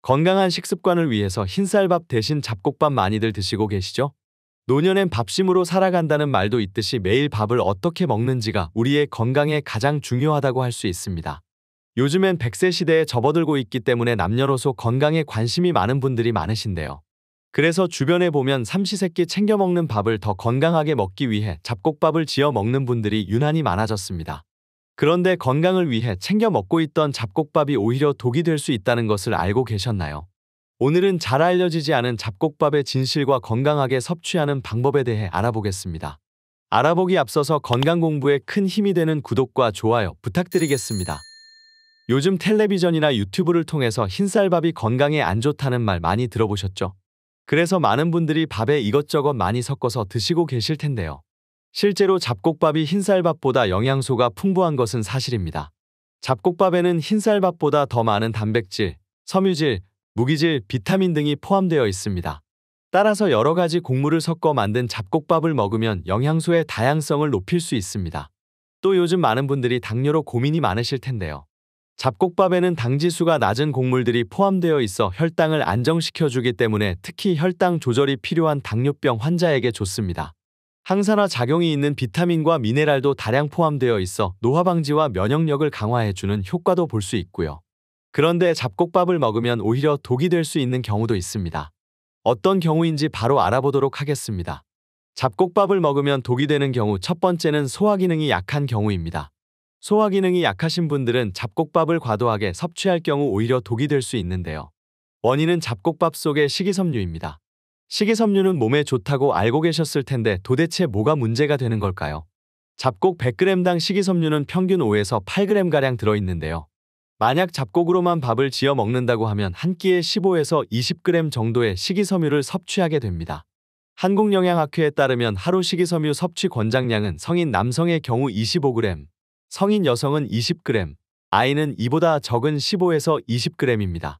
건강한 식습관을 위해서 흰쌀밥 대신 잡곡밥 많이들 드시고 계시죠? 노년엔 밥심으로 살아간다는 말도 있듯이 매일 밥을 어떻게 먹는지가 우리의 건강에 가장 중요하다고 할 수 있습니다. 요즘엔 100세 시대에 접어들고 있기 때문에 남녀노소 건강에 관심이 많은 분들이 많으신데요. 그래서 주변에 보면 삼시세끼 챙겨 먹는 밥을 더 건강하게 먹기 위해 잡곡밥을 지어 먹는 분들이 유난히 많아졌습니다. 그런데 건강을 위해 챙겨 먹고 있던 잡곡밥이 오히려 독이 될 수 있다는 것을 알고 계셨나요? 오늘은 잘 알려지지 않은 잡곡밥의 진실과 건강하게 섭취하는 방법에 대해 알아보겠습니다. 알아보기 앞서서 건강 공부에 큰 힘이 되는 구독과 좋아요 부탁드리겠습니다. 요즘 텔레비전이나 유튜브를 통해서 흰쌀밥이 건강에 안 좋다는 말 많이 들어보셨죠? 그래서 많은 분들이 밥에 이것저것 많이 섞어서 드시고 계실 텐데요. 실제로 잡곡밥이 흰쌀밥보다 영양소가 풍부한 것은 사실입니다. 잡곡밥에는 흰쌀밥보다 더 많은 단백질, 섬유질, 무기질, 비타민 등이 포함되어 있습니다. 따라서 여러 가지 곡물을 섞어 만든 잡곡밥을 먹으면 영양소의 다양성을 높일 수 있습니다. 또 요즘 많은 분들이 당뇨로 고민이 많으실 텐데요. 잡곡밥에는 당지수가 낮은 곡물들이 포함되어 있어 혈당을 안정시켜주기 때문에 특히 혈당 조절이 필요한 당뇨병 환자에게 좋습니다. 항산화 작용이 있는 비타민과 미네랄도 다량 포함되어 있어 노화 방지와 면역력을 강화해주는 효과도 볼 수 있고요. 그런데 잡곡밥을 먹으면 오히려 독이 될 수 있는 경우도 있습니다. 어떤 경우인지 바로 알아보도록 하겠습니다. 잡곡밥을 먹으면 독이 되는 경우 첫 번째는 소화 기능이 약한 경우입니다. 소화 기능이 약하신 분들은 잡곡밥을 과도하게 섭취할 경우 오히려 독이 될 수 있는데요. 원인은 잡곡밥 속의 식이섬유입니다. 식이섬유는 몸에 좋다고 알고 계셨을 텐데 도대체 뭐가 문제가 되는 걸까요? 잡곡 100g당 식이섬유는 평균 5에서 8g가량 들어있는데요. 만약 잡곡으로만 밥을 지어 먹는다고 하면 한 끼에 15에서 20g 정도의 식이섬유를 섭취하게 됩니다. 한국영양학회에 따르면 하루 식이섬유 섭취 권장량은 성인 남성의 경우 25g, 성인 여성은 20g, 아이는 이보다 적은 15에서 20g입니다.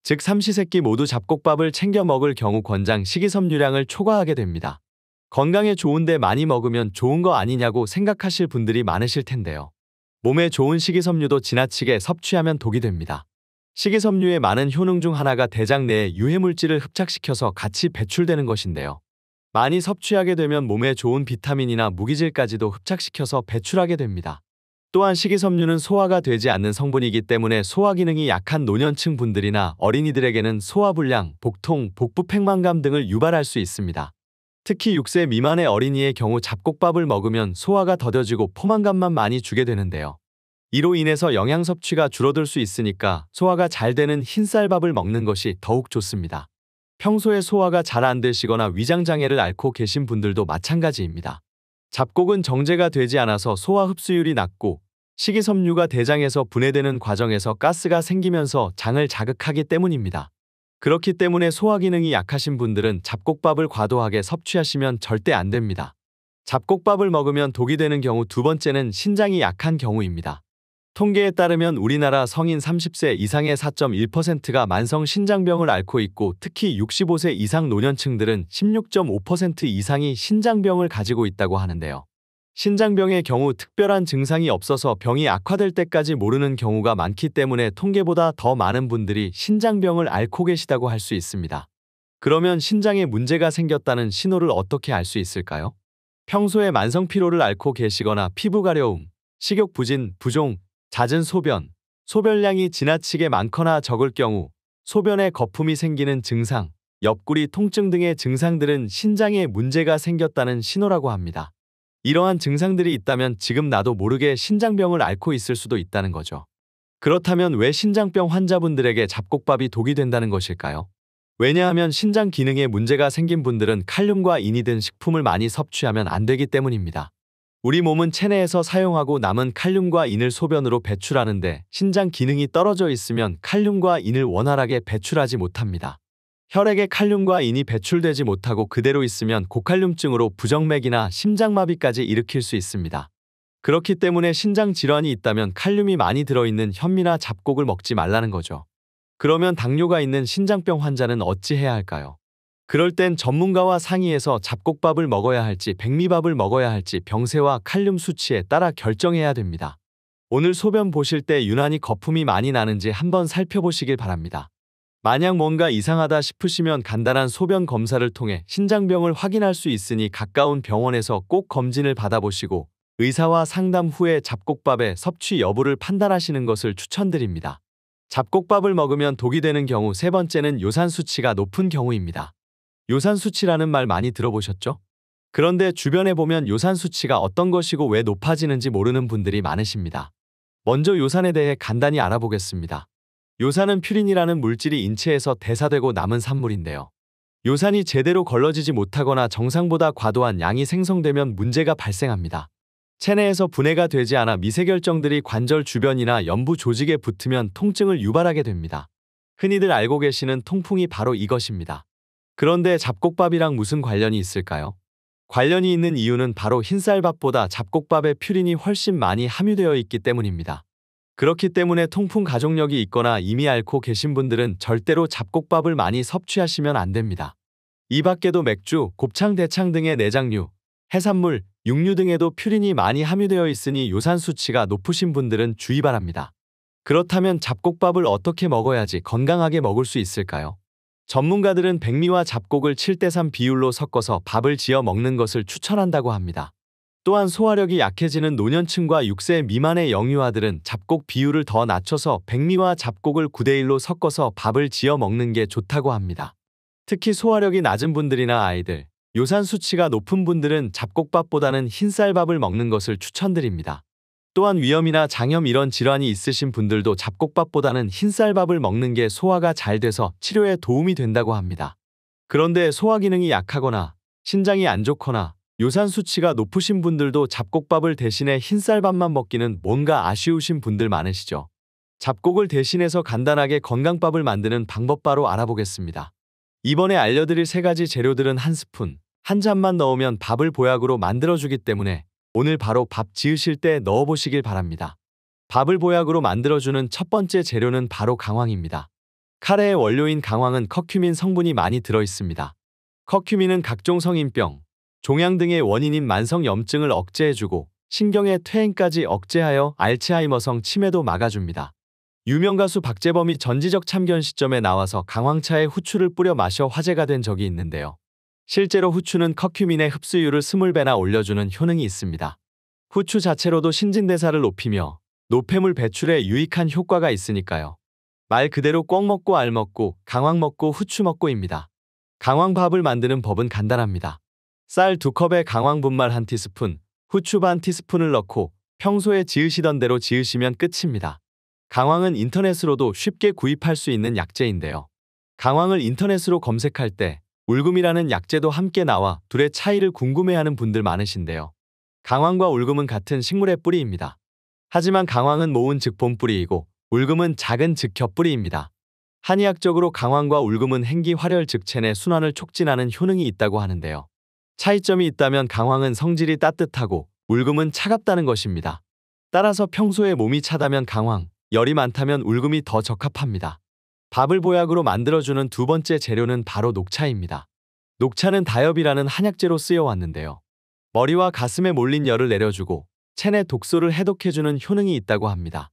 즉 삼시세끼 모두 잡곡밥을 챙겨 먹을 경우 권장 식이섬유량을 초과하게 됩니다. 건강에 좋은데 많이 먹으면 좋은 거 아니냐고 생각하실 분들이 많으실 텐데요. 몸에 좋은 식이섬유도 지나치게 섭취하면 독이 됩니다. 식이섬유의 많은 효능 중 하나가 대장 내에 유해물질을 흡착시켜서 같이 배출되는 것인데요. 많이 섭취하게 되면 몸에 좋은 비타민이나 무기질까지도 흡착시켜서 배출하게 됩니다. 또한 식이섬유는 소화가 되지 않는 성분이기 때문에 소화 기능이 약한 노년층 분들이나 어린이들에게는 소화불량, 복통, 복부 팽만감 등을 유발할 수 있습니다. 특히 6세 미만의 어린이의 경우 잡곡밥을 먹으면 소화가 더뎌지고 포만감만 많이 주게 되는데요. 이로 인해서 영양 섭취가 줄어들 수 있으니까 소화가 잘 되는 흰쌀밥을 먹는 것이 더욱 좋습니다. 평소에 소화가 잘 안 되시거나 위장장애를 앓고 계신 분들도 마찬가지입니다. 잡곡은 정제가 되지 않아서 소화 흡수율이 낮고 식이섬유가 대장에서 분해되는 과정에서 가스가 생기면서 장을 자극하기 때문입니다. 그렇기 때문에 소화 기능이 약하신 분들은 잡곡밥을 과도하게 섭취하시면 절대 안 됩니다. 잡곡밥을 먹으면 독이 되는 경우 두 번째는 신장이 약한 경우입니다. 통계에 따르면 우리나라 성인 30세 이상의 4.1%가 만성 신장병을 앓고 있고 특히 65세 이상 노년층들은 16.5% 이상이 신장병을 가지고 있다고 하는데요. 신장병의 경우 특별한 증상이 없어서 병이 악화될 때까지 모르는 경우가 많기 때문에 통계보다 더 많은 분들이 신장병을 앓고 계시다고 할 수 있습니다. 그러면 신장에 문제가 생겼다는 신호를 어떻게 알 수 있을까요? 평소에 만성 피로를 앓고 계시거나 피부 가려움, 식욕 부진, 부종, 잦은 소변, 소변량이 지나치게 많거나 적을 경우, 소변에 거품이 생기는 증상, 옆구리 통증 등의 증상들은 신장에 문제가 생겼다는 신호라고 합니다. 이러한 증상들이 있다면 지금 나도 모르게 신장병을 앓고 있을 수도 있다는 거죠. 그렇다면 왜 신장병 환자분들에게 잡곡밥이 독이 된다는 것일까요? 왜냐하면 신장 기능에 문제가 생긴 분들은 칼륨과 인이 든 식품을 많이 섭취하면 안 되기 때문입니다. 우리 몸은 체내에서 사용하고 남은 칼륨과 인을 소변으로 배출하는데 신장 기능이 떨어져 있으면 칼륨과 인을 원활하게 배출하지 못합니다. 혈액에 칼륨과 인이 배출되지 못하고 그대로 있으면 고칼륨증으로 부정맥이나 심장마비까지 일으킬 수 있습니다. 그렇기 때문에 신장 질환이 있다면 칼륨이 많이 들어있는 현미나 잡곡을 먹지 말라는 거죠. 그러면 당뇨가 있는 신장병 환자는 어찌해야 할까요? 그럴 땐 전문가와 상의해서 잡곡밥을 먹어야 할지 백미밥을 먹어야 할지 병세와 칼륨 수치에 따라 결정해야 됩니다. 오늘 소변 보실 때 유난히 거품이 많이 나는지 한번 살펴보시길 바랍니다. 만약 뭔가 이상하다 싶으시면 간단한 소변 검사를 통해 신장병을 확인할 수 있으니 가까운 병원에서 꼭 검진을 받아보시고 의사와 상담 후에 잡곡밥의 섭취 여부를 판단하시는 것을 추천드립니다. 잡곡밥을 먹으면 독이 되는 경우 세 번째는 요산 수치가 높은 경우입니다. 요산 수치라는 말 많이 들어보셨죠? 그런데 주변에 보면 요산 수치가 어떤 것이고 왜 높아지는지 모르는 분들이 많으십니다. 먼저 요산에 대해 간단히 알아보겠습니다. 요산은 퓨린이라는 물질이 인체에서 대사되고 남은 산물인데요. 요산이 제대로 걸러지지 못하거나 정상보다 과도한 양이 생성되면 문제가 발생합니다. 체내에서 분해가 되지 않아 미세결정들이 관절 주변이나 연부 조직에 붙으면 통증을 유발하게 됩니다. 흔히들 알고 계시는 통풍이 바로 이것입니다. 그런데 잡곡밥이랑 무슨 관련이 있을까요? 관련이 있는 이유는 바로 흰쌀밥보다 잡곡밥에 퓨린이 훨씬 많이 함유되어 있기 때문입니다. 그렇기 때문에 통풍 가족력이 있거나 이미 앓고 계신 분들은 절대로 잡곡밥을 많이 섭취하시면 안 됩니다. 이 밖에도 맥주, 곱창, 대창 등의 내장류, 해산물, 육류 등에도 퓨린이 많이 함유되어 있으니 요산 수치가 높으신 분들은 주의 바랍니다. 그렇다면 잡곡밥을 어떻게 먹어야지 건강하게 먹을 수 있을까요? 전문가들은 백미와 잡곡을 7:3 비율로 섞어서 밥을 지어 먹는 것을 추천한다고 합니다. 또한 소화력이 약해지는 노년층과 6세 미만의 영유아들은 잡곡 비율을 더 낮춰서 백미와 잡곡을 9:1로 섞어서 밥을 지어 먹는 게 좋다고 합니다. 특히 소화력이 낮은 분들이나 아이들, 요산 수치가 높은 분들은 잡곡밥보다는 흰쌀밥을 먹는 것을 추천드립니다. 또한 위염이나 장염 이런 질환이 있으신 분들도 잡곡밥보다는 흰쌀밥을 먹는 게 소화가 잘 돼서 치료에 도움이 된다고 합니다. 그런데 소화 기능이 약하거나 신장이 안 좋거나 요산 수치가 높으신 분들도 잡곡밥을 대신해 흰쌀밥만 먹기는 뭔가 아쉬우신 분들 많으시죠? 잡곡을 대신해서 간단하게 건강밥을 만드는 방법 바로 알아보겠습니다. 이번에 알려드릴 3가지 재료들은 한 스푼, 한 잔만 넣으면 밥을 보약으로 만들어주기 때문에 오늘 바로 밥 지으실 때 넣어보시길 바랍니다. 밥을 보약으로 만들어주는 첫 번째 재료는 바로 강황입니다. 카레의 원료인 강황은 커큐민 성분이 많이 들어있습니다. 커큐민은 각종 성인병, 종양 등의 원인인 만성염증을 억제해주고 신경의 퇴행까지 억제하여 알츠하이머성 치매도 막아줍니다. 유명 가수 박재범이 전지적 참견 시점에 나와서 강황차에 후추를 뿌려 마셔 화제가 된 적이 있는데요. 실제로 후추는 커큐민의 흡수율을 20배나 올려주는 효능이 있습니다. 후추 자체로도 신진대사를 높이며 노폐물 배출에 유익한 효과가 있으니까요. 말 그대로 꿩 먹고 알 먹고 강황 먹고 후추 먹고입니다. 강황밥을 만드는 법은 간단합니다. 쌀 2컵에 강황 분말 1티스푼, 후추 반 티스푼을 넣고 평소에 지으시던 대로 지으시면 끝입니다. 강황은 인터넷으로도 쉽게 구입할 수 있는 약재인데요. 강황을 인터넷으로 검색할 때 울금이라는 약재도 함께 나와 둘의 차이를 궁금해하는 분들 많으신데요. 강황과 울금은 같은 식물의 뿌리입니다. 하지만 강황은 모은 즉 본뿌리이고 울금은 작은 즉 겹뿌리입니다. 한의학적으로 강황과 울금은 행기 활혈 즉 체내 순환을 촉진하는 효능이 있다고 하는데요. 차이점이 있다면 강황은 성질이 따뜻하고 울금은 차갑다는 것입니다. 따라서 평소에 몸이 차다면 강황, 열이 많다면 울금이 더 적합합니다. 밥을 보약으로 만들어주는 두 번째 재료는 바로 녹차입니다. 녹차는 다엽이라는 한약재로 쓰여왔는데요. 머리와 가슴에 몰린 열을 내려주고 체내 독소를 해독해주는 효능이 있다고 합니다.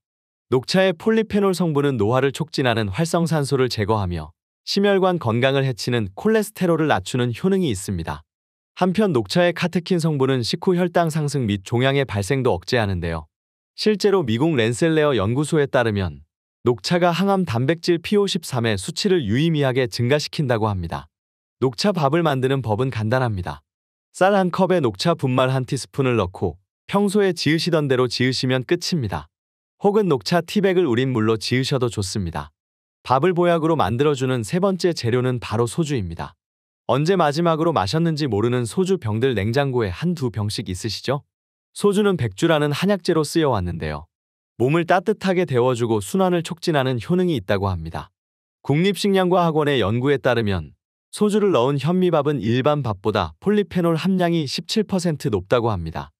녹차의 폴리페놀 성분은 노화를 촉진하는 활성산소를 제거하며 심혈관 건강을 해치는 콜레스테롤을 낮추는 효능이 있습니다. 한편 녹차의 카테킨 성분은 식후 혈당 상승 및 종양의 발생도 억제하는데요. 실제로 미국 렌셀레어 연구소에 따르면 녹차가 항암 단백질 PO13의 수치를 유의미하게 증가시킨다고 합니다. 녹차 밥을 만드는 법은 간단합니다. 쌀 1컵에 녹차 분말 1티스푼을 넣고 평소에 지으시던 대로 지으시면 끝입니다. 혹은 녹차 티백을 우린 물로 지으셔도 좋습니다. 밥을 보약으로 만들어주는 세 번째 재료는 바로 소주입니다. 언제 마지막으로 마셨는지 모르는 소주 병들 냉장고에 한두 병씩 있으시죠? 소주는 백주라는 한약재로 쓰여왔는데요. 몸을 따뜻하게 데워주고 순환을 촉진하는 효능이 있다고 합니다. 국립식량과학원의 연구에 따르면 소주를 넣은 현미밥은 일반 밥보다 폴리페놀 함량이 17% 높다고 합니다.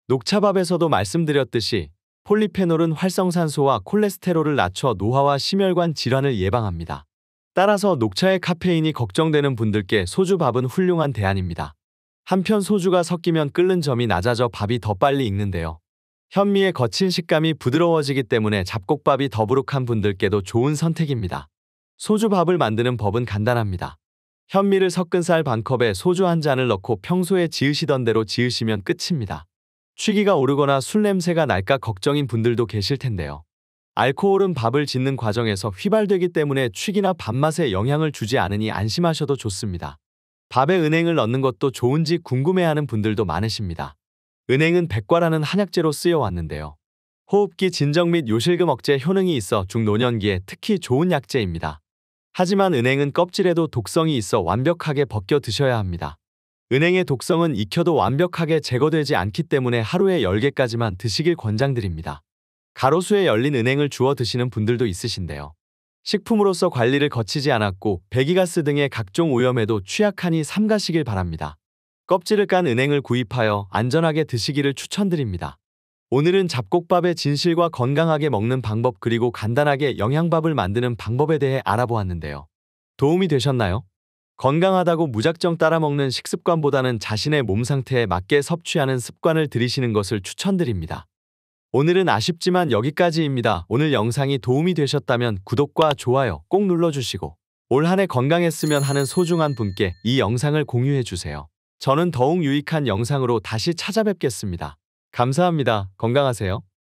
녹차밥에서도 말씀드렸듯이 폴리페놀은 활성산소와 콜레스테롤을 낮춰 노화와 심혈관 질환을 예방합니다. 따라서 녹차의 카페인이 걱정되는 분들께 소주밥은 훌륭한 대안입니다. 한편 소주가 섞이면 끓는 점이 낮아져 밥이 더 빨리 익는데요. 현미의 거친 식감이 부드러워지기 때문에 잡곡밥이 더부룩한 분들께도 좋은 선택입니다. 소주밥을 만드는 법은 간단합니다. 현미를 섞은 쌀 반컵에 소주 한 잔을 넣고 평소에 지으시던 대로 지으시면 끝입니다. 취기가 오르거나 술 냄새가 날까 걱정인 분들도 계실 텐데요. 알코올은 밥을 짓는 과정에서 휘발되기 때문에 취기나 밥맛에 영향을 주지 않으니 안심하셔도 좋습니다. 밥에 은행을 넣는 것도 좋은지 궁금해하는 분들도 많으십니다. 은행은 백과라는 한약재로 쓰여왔는데요. 호흡기 진정 및 요실금 억제 효능이 있어 중노년기에 특히 좋은 약재입니다. 하지만 은행은 껍질에도 독성이 있어 완벽하게 벗겨 드셔야 합니다. 은행의 독성은 익혀도 완벽하게 제거되지 않기 때문에 하루에 10개까지만 드시길 권장드립니다. 가로수에 열린 은행을 주워 드시는 분들도 있으신데요. 식품으로서 관리를 거치지 않았고 배기가스 등의 각종 오염에도 취약하니 삼가시길 바랍니다. 껍질을 깐 은행을 구입하여 안전하게 드시기를 추천드립니다. 오늘은 잡곡밥의 진실과 건강하게 먹는 방법 그리고 간단하게 영양밥을 만드는 방법에 대해 알아보았는데요. 도움이 되셨나요? 건강하다고 무작정 따라먹는 식습관보다는 자신의 몸 상태에 맞게 섭취하는 습관을 들이시는 것을 추천드립니다. 오늘은 아쉽지만 여기까지입니다. 오늘 영상이 도움이 되셨다면 구독과 좋아요 꼭 눌러주시고 올 한 해 건강했으면 하는 소중한 분께 이 영상을 공유해주세요. 저는 더욱 유익한 영상으로 다시 찾아뵙겠습니다. 감사합니다. 건강하세요.